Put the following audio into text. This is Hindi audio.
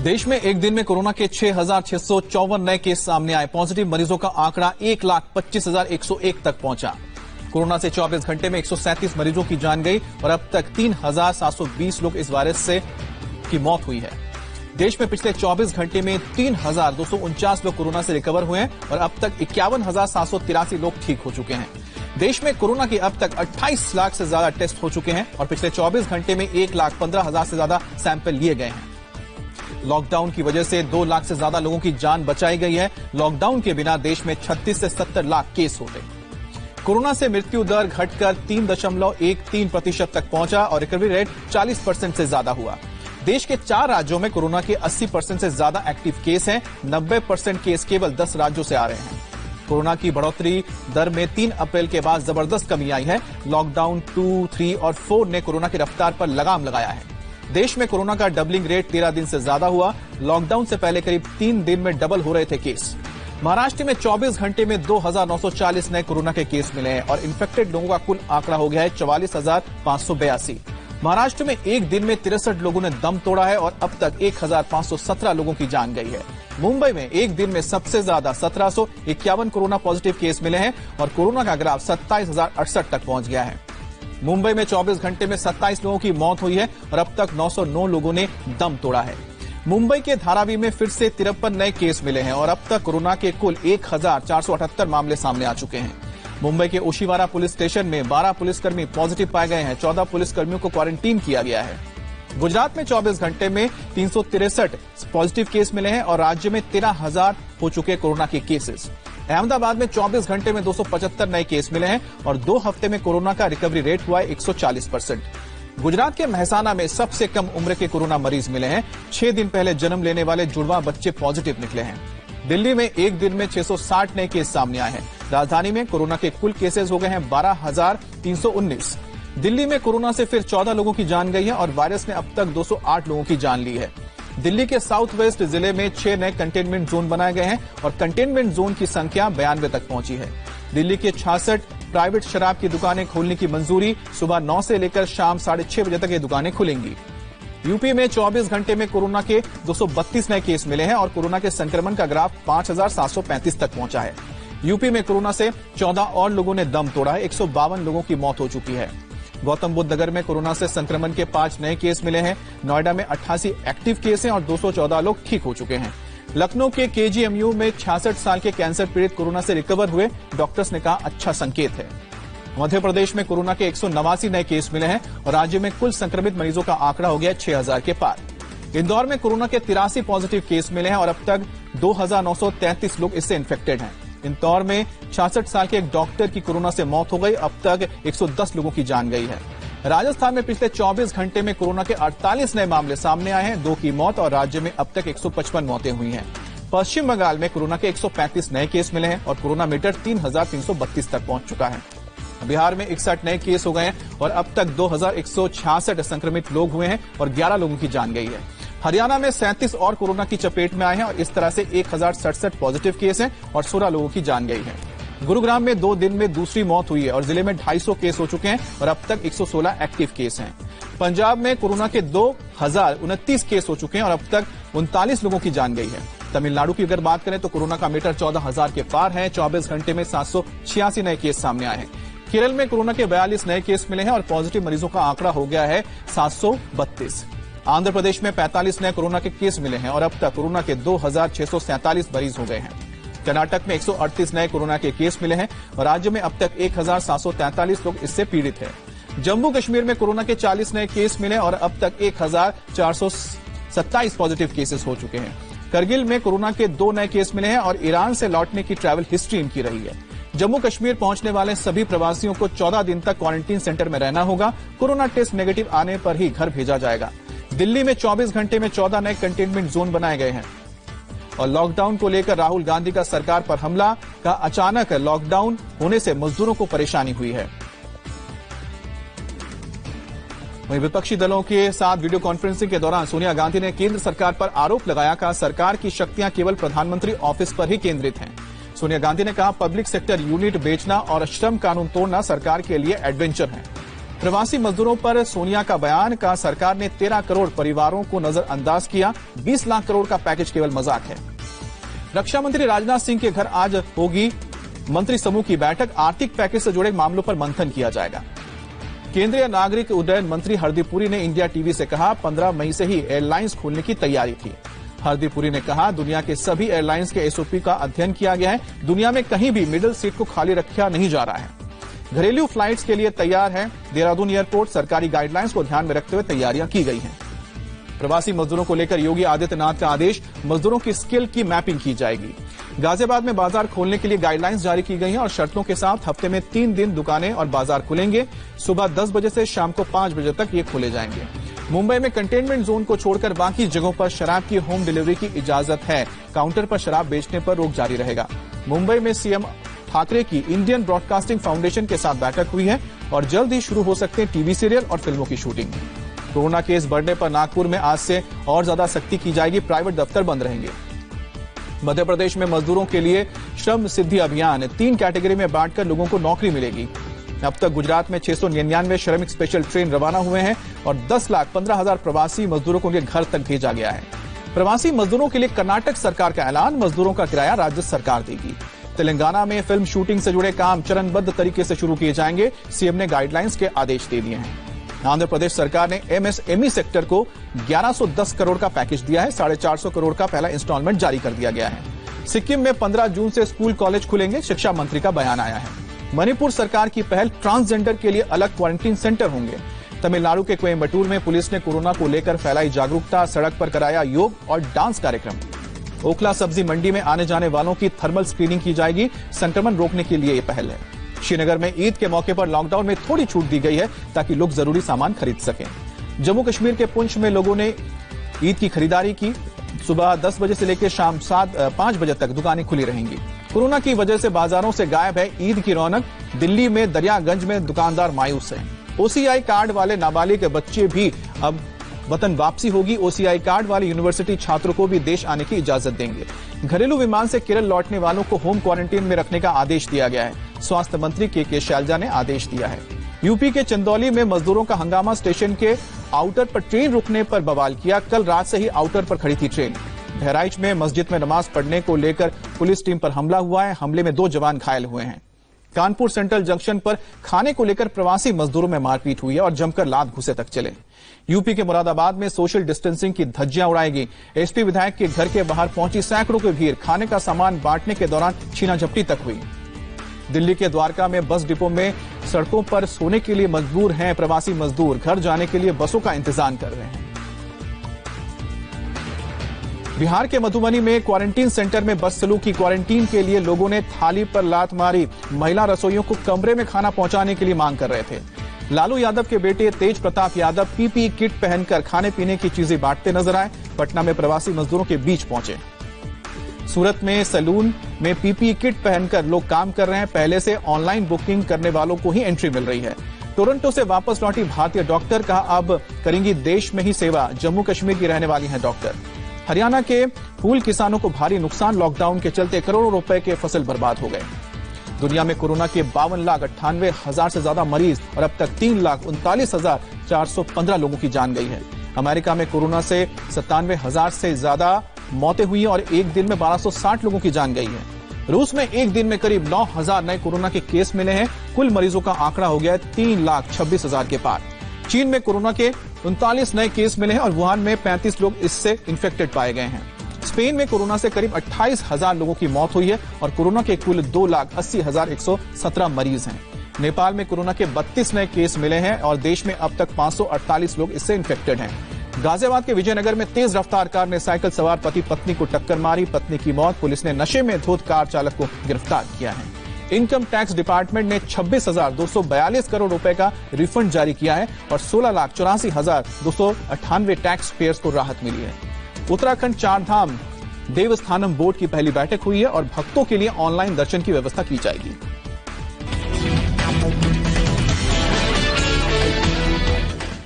देश में एक दिन में कोरोना के 6,654 नए केस सामने आए। पॉजिटिव मरीजों का आंकड़ा 1,25,101 तक पहुंचा। कोरोना से 24 घंटे में 137 मरीजों की जान गई और अब तक 3,720 लोग इस वायरस से की मौत हुई है। देश में पिछले 24 घंटे में 3,249 लोग कोरोना से रिकवर हुए हैं और अब तक 51,783 लोग ठीक हो चुके हैं। देश में कोरोना के अब तक 28 लाख से ज्यादा टेस्ट हो चुके हैं और पिछले 24 घंटे में 1,15,000 से ज्यादा सैंपल लिए गए हैं। लॉकडाउन की वजह से 2 लाख से ज्यादा लोगों की जान बचाई गई है। लॉकडाउन के बिना देश में 36 से 70 लाख केस होते। कोरोना से मृत्यु दर घटकर 3.13% तक पहुंचा और रिकवरी रेट 40% से ज्यादा हुआ। देश के 4 राज्यों में कोरोना के 80% से ज्यादा एक्टिव केस हैं। 90% केस केवल 10 राज्यों से आ रहे हैं। कोरोना की बढ़ोतरी दर में 3 अप्रैल के बाद जबरदस्त कमी आई है। लॉकडाउन 2, 3 और 4 ने कोरोना की रफ्तार पर लगाम लगाया है। देश में कोरोना का डबलिंग रेट 13 दिन से ज्यादा हुआ। लॉकडाउन से पहले करीब 3 दिन में डबल हो रहे थे केस। महाराष्ट्र में 24 घंटे में 2,940 नए कोरोना के केस मिले हैं और इन्फेक्टेड लोगों का कुल आंकड़ा हो गया है 44,582। महाराष्ट्र में एक दिन में 63 लोगों ने दम तोड़ा है और अब तक 1,517 लोगों की जान गई है। मुंबई में एक दिन में सबसे ज्यादा 1,751 कोरोना पॉजिटिव केस मिले हैं और कोरोना का ग्राफ 27,068 तक पहुंच गया है। मुंबई में 24 घंटे में 27 लोगों की मौत हुई है और अब तक 909 लोगों ने दम तोड़ा है। मुंबई के धारावी में फिर से 53 नए केस मिले हैं और अब तक कोरोना के कुल 1,478 मामले सामने आ चुके हैं। मुंबई के ओशिवारा पुलिस स्टेशन में 12 पुलिसकर्मी पॉजिटिव पाए गए हैं। 14 पुलिसकर्मियों को क्वारंटीन किया गया है। गुजरात में 24 घंटे में 363 पॉजिटिव केस मिले हैं और राज्य में 13,000 हो चुके कोरोना के केसेस। अहमदाबाद में 24 घंटे में 275 नए केस मिले हैं और 2 हफ्ते में कोरोना का रिकवरी रेट हुआ है 140%। गुजरात के महसाना में सबसे कम उम्र के कोरोना मरीज मिले हैं। 6 दिन पहले जन्म लेने वाले जुड़वा बच्चे पॉजिटिव निकले हैं। दिल्ली में एक दिन में 660 नए केस सामने आए हैं। राजधानी में कोरोना के कुल केसेस हो गए हैं 12,319। दिल्ली में कोरोना से फिर 14 लोगों की जान गई है और वायरस ने अब तक 208 लोगों की जान ली है। दिल्ली के साउथ वेस्ट जिले में 6 नए कंटेनमेंट जोन बनाए गए हैं और कंटेनमेंट जोन की संख्या 92 तक पहुंची है। दिल्ली के 66 प्राइवेट शराब की दुकानें खोलने की मंजूरी। सुबह 9 से लेकर शाम 6:30 बजे तक ये दुकानें खुलेंगी। यूपी में 24 घंटे में कोरोना के 232 नए केस मिले हैं और कोरोना के संक्रमण का ग्राफ 5,735 तक पहुंचा है। यूपी में कोरोना से 14 और लोगों ने दम तोड़ा है। 152 लोगों की मौत हो चुकी है। गौतम बुद्ध नगर में कोरोना से संक्रमण के 5 नए केस मिले हैं। नोएडा में 88 एक्टिव केस हैं और 214 लोग ठीक हो चुके हैं। लखनऊ के केजीएमयू में 66 साल के कैंसर पीड़ित कोरोना से रिकवर हुए। डॉक्टर्स ने कहा अच्छा संकेत है। मध्य प्रदेश में कोरोना के 189 नए केस मिले हैं और राज्य में कुल संक्रमित मरीजों का आंकड़ा हो गया 6,000 के पार। इंदौर में कोरोना के 83 पॉजिटिव केस मिले हैं और अब तक 2,933 लोग इससे इन्फेक्टेड हैं। इंदौर में 66 साल के एक डॉक्टर की कोरोना से मौत हो गई। अब तक 110 लोगों की जान गई है। राजस्थान में पिछले 24 घंटे में कोरोना के 48 नए मामले सामने आए हैं। 2 की मौत और राज्य में अब तक 155 मौतें हुई हैं। पश्चिम बंगाल में कोरोना के 135 नए केस मिले हैं और कोरोना मीटर 3,332 तक पहुंच चुका है। बिहार में 61 नए केस हो गए हैं और अब तक 2,166 संक्रमित लोग हुए हैं और 11 लोगों की जान गई है। हरियाणा में 37 और कोरोना की चपेट में आए हैं और इस तरह से 1,067 पॉजिटिव केस हैं और 16 लोगों की जान गई है। गुरुग्राम में 2 दिन में दूसरी मौत हुई है और जिले में 250 केस हो चुके हैं और अब तक 116 एक्टिव केस हैं। पंजाब में कोरोना के 2,029 केस हो चुके हैं और अब तक 39 लोगों की जान गई है। तमिलनाडु की अगर बात करें तो कोरोना का मीटर 14,000 के पार है। 24 घंटे में 786 नए केस सामने आए हैं। केरल में कोरोना के 42 नए केस मिले हैं और पॉजिटिव मरीजों का आंकड़ा हो गया है 732। आंध्र प्रदेश में 45 नए कोरोना के केस मिले हैं और अब तक कोरोना के 2,647 मरीज हो गए हैं। कर्नाटक में 138 नए कोरोना के केस मिले हैं और राज्य में अब तक 1,743 लोग इससे पीड़ित हैं। जम्मू कश्मीर में कोरोना के 40 नए केस मिले और अब तक 1,427 पॉजिटिव केसेस हो चुके हैं। करगिल में कोरोना के 2 नए केस मिले हैं और ईरान से लौटने की ट्रैवल हिस्ट्री इनकी रही है। जम्मू कश्मीर पहुंचने वाले सभी प्रवासियों को 14 दिन तक क्वारंटीन सेंटर में रहना होगा। कोरोना टेस्ट नेगेटिव आने पर ही घर भेजा जाएगा। दिल्ली में 24 घंटे में 14 नए कंटेनमेंट जोन बनाए गए हैं। और लॉकडाउन को लेकर राहुल गांधी का सरकार पर हमला का अचानक लॉकडाउन होने से मजदूरों को परेशानी हुई है। वहीं विपक्षी दलों के साथ वीडियो कॉन्फ्रेंसिंग के दौरान सोनिया गांधी ने केंद्र सरकार पर आरोप लगाया। कहा सरकार की शक्तियां केवल प्रधानमंत्री ऑफिस पर ही केंद्रित हैं। सोनिया गांधी ने कहा पब्लिक सेक्टर यूनिट बेचना और श्रम कानून तोड़ना सरकार के लिए एडवेंचर है। प्रवासी मजदूरों पर सोनिया का बयान, का सरकार ने 13 करोड़ परिवारों को नजरअंदाज किया, 20 लाख करोड़ का पैकेज केवल मजाक है। रक्षा मंत्री राजनाथ सिंह के घर आज होगी मंत्री समूह की बैठक, आर्थिक पैकेज से जुड़े मामलों पर मंथन किया जाएगा। केंद्रीय नागरिक उड्डयन मंत्री हरदीप पुरी ने इंडिया टीवी से कहा, 15 मई से ही एयरलाइंस खोलने की तैयारी थी। हरदीप पुरी ने कहा, दुनिया के सभी एयरलाइंस के एसओपी का अध्ययन किया गया है, दुनिया में कहीं भी मिडिल सीट को खाली रखा नहीं जा रहा है। घरेलू फ्लाइट्स के लिए तैयार है देहरादून एयरपोर्ट, सरकारी गाइडलाइंस को ध्यान में रखते हुए तैयारियां की गई हैं। प्रवासी मजदूरों को लेकर योगी आदित्यनाथ का आदेश, मजदूरों की स्किल की मैपिंग की जाएगी। गाजियाबाद में बाजार खोलने के लिए गाइडलाइंस जारी की गई हैं और शर्तों के साथ हफ्ते में 3 दिन दुकानें और बाजार खुलेंगे। सुबह 10 बजे से शाम को 5 बजे तक ये खोले जाएंगे। मुंबई में कंटेनमेंट जोन को छोड़कर बाकी जगहों पर शराब की होम डिलीवरी की इजाजत है। काउंटर पर शराब बेचने पर रोक जारी रहेगा। मुंबई में सीएम ठाकरे की इंडियन ब्रॉडकास्टिंग फाउंडेशन के साथ बैठक हुई है और जल्द ही शुरू हो सकते हैं टीवी सीरियल और फिल्मों की शूटिंग। कोरोना केस बढ़ने पर नागपुर में आज से और ज्यादा सख्ती की जाएगी, प्राइवेट दफ्तर बंद रहेंगे। मध्य प्रदेश में मजदूरों के लिए श्रम सिद्धि अभियान, 3 कैटेगरी में बांटकर लोगों को नौकरी मिलेगी। अब तक गुजरात में 699 श्रमिक स्पेशल ट्रेन रवाना हुए हैं और 10,15,000 प्रवासी मजदूरों को उनके घर तक भेजा गया है। प्रवासी मजदूरों के लिए कर्नाटक सरकार का ऐलान, मजदूरों का किराया राज्य सरकार देगी। तेलंगाना में फिल्म शूटिंग से जुड़े काम चरणबद्ध तरीके से शुरू किए जाएंगे, सीएम ने गाइडलाइंस के आदेश दे दिए हैं। आंध्र प्रदेश सरकार ने एमएसएमई सेक्टर को 1110 करोड़ का पैकेज दिया है, 450 करोड़ का पहला इंस्टॉलमेंट जारी कर दिया गया है। सिक्किम में 15 जून से स्कूल कॉलेज खुलेंगे, शिक्षा मंत्री का बयान आया है। मणिपुर सरकार की पहल, ट्रांसजेंडर के लिए अलग क्वारंटीन सेंटर होंगे। तमिलनाडु के कोयम्बटूर में पुलिस ने कोरोना को लेकर फैलाई जागरूकता, सड़क पर कराया योग और डांस कार्यक्रम। ओखला सब्जी मंडी में आने जाने वालों की थर्मल स्क्रीनिंग की जाएगी, संक्रमण रोकने के लिए ये पहल है। श्रीनगर में ईद के मौके पर लॉकडाउन में थोड़ी छूट दी गई है ताकि लोग जरूरी सामान खरीद सकें। जम्मू कश्मीर के पुंछ में लोगों ने ईद की खरीदारी की। सुबह 10 बजे से लेकर शाम 5 बजे तक दुकानें खुली रहेंगी। कोरोना की वजह से बाजारों से गायब है ईद की रौनक। दिल्ली में दरियागंज में दुकानदार मायूस हैं। ओसीआई कार्ड वाले नाबालिग बच्चे भी अब वतन वापसी होगी। ओसीआई कार्ड वाले यूनिवर्सिटी छात्रों को भी देश आने की इजाजत देंगे। घरेलू विमान से केरल लौटने वालों को होम क्वारंटीन में रखने का आदेश दिया गया है। स्वास्थ्य मंत्री के शैलजा ने आदेश दिया है। यूपी के चंदौली में मजदूरों का हंगामा, स्टेशन के आउटर पर ट्रेन रुकने पर बवाल किया। कल रात से ही आउटर पर खड़ी थी ट्रेन। बहराइच में मस्जिद में नमाज पढ़ने को लेकर पुलिस टीम पर हमला हुआ है। हमले में 2 जवान घायल हुए हैं। कानपुर सेंट्रल जंक्शन पर खाने को लेकर प्रवासी मजदूरों में मारपीट हुई है और जमकर लात घुसे तक चले। यूपी के मुरादाबाद में सोशल डिस्टेंसिंग की धज्जियां उड़ाएगी। एसपी विधायक के घर के बाहर पहुंची सैकड़ों की भीड़। खाने का सामान बांटने के दौरान छीना झपटी तक हुई। दिल्ली के द्वारका में बस डिपो में सड़कों पर सोने के लिए मजबूर हैं प्रवासी मजदूर। घर जाने के लिए बसों का इंतजार कर रहे हैं। बिहार के मधुबनी में क्वारंटीन सेंटर में बदसलूकी की क्वारंटीन के लिए लोगों ने थाली पर लात मारी। महिला रसोइयों को कमरे में खाना पहुंचाने के लिए मांग कर रहे थे। लालू यादव के बेटे तेज प्रताप यादव पीपीई किट पहनकर खाने पीने की चीजें बांटते नजर आए। पटना में प्रवासी मजदूरों के बीच पहुंचे। सूरत में सैलून में पीपीई किट पहनकर लोग काम कर रहे हैं। पहले से ऑनलाइन बुकिंग करने वालों को ही एंट्री मिल रही है। टोरंटो से वापस लौटी भारतीय डॉक्टर कहा, अब करेंगी देश में ही सेवा। जम्मू कश्मीर की रहने वाली हैं डॉक्टर। हरियाणा के फूल किसानों को भारी नुकसान, लॉकडाउन के चलते करोड़ों रुपए के फसल बर्बाद हो गए। दुनिया में कोरोना के 52,98,000 से ज्यादा मरीज और अब तक 3,39,415 लोगों की जान गई है। अमेरिका में कोरोना से 97,000 से ज्यादा मौतें हुई और एक दिन में 1260 लोगों की जान गई है। रूस में एक दिन में करीब 9,000 नए कोरोना के केस मिले हैं। कुल मरीजों का आंकड़ा हो गया है 3,26,000 के पार। चीन में कोरोना के 39 नए केस मिले हैं और वुहान में 35 लोग इससे इन्फेक्टेड पाए गए हैं। स्पेन में कोरोना से करीब 28,000 लोगों की मौत हुई है और कोरोना के कुल 2,80,117 मरीज हैं। नेपाल में कोरोना के 32 नए केस मिले हैं और देश में अब तक 548 लोग इससे इन्फेक्टेड हैं। गाजियाबाद के विजयनगर में तेज रफ्तार कार ने साइकिल सवार पति पत्नी को टक्कर मारी। पत्नी की मौत। पुलिस ने नशे में धुत कार चालक को गिरफ्तार किया है। इनकम टैक्स डिपार्टमेंट ने 26,242 करोड़ रुपए का रिफंड जारी किया है और 16,84,298 टैक्स पेयर्स को राहत मिली है। उत्तराखंड चारधाम देवस्थानम बोर्ड की पहली बैठक हुई है और भक्तों के लिए ऑनलाइन दर्शन की व्यवस्था की जाएगी।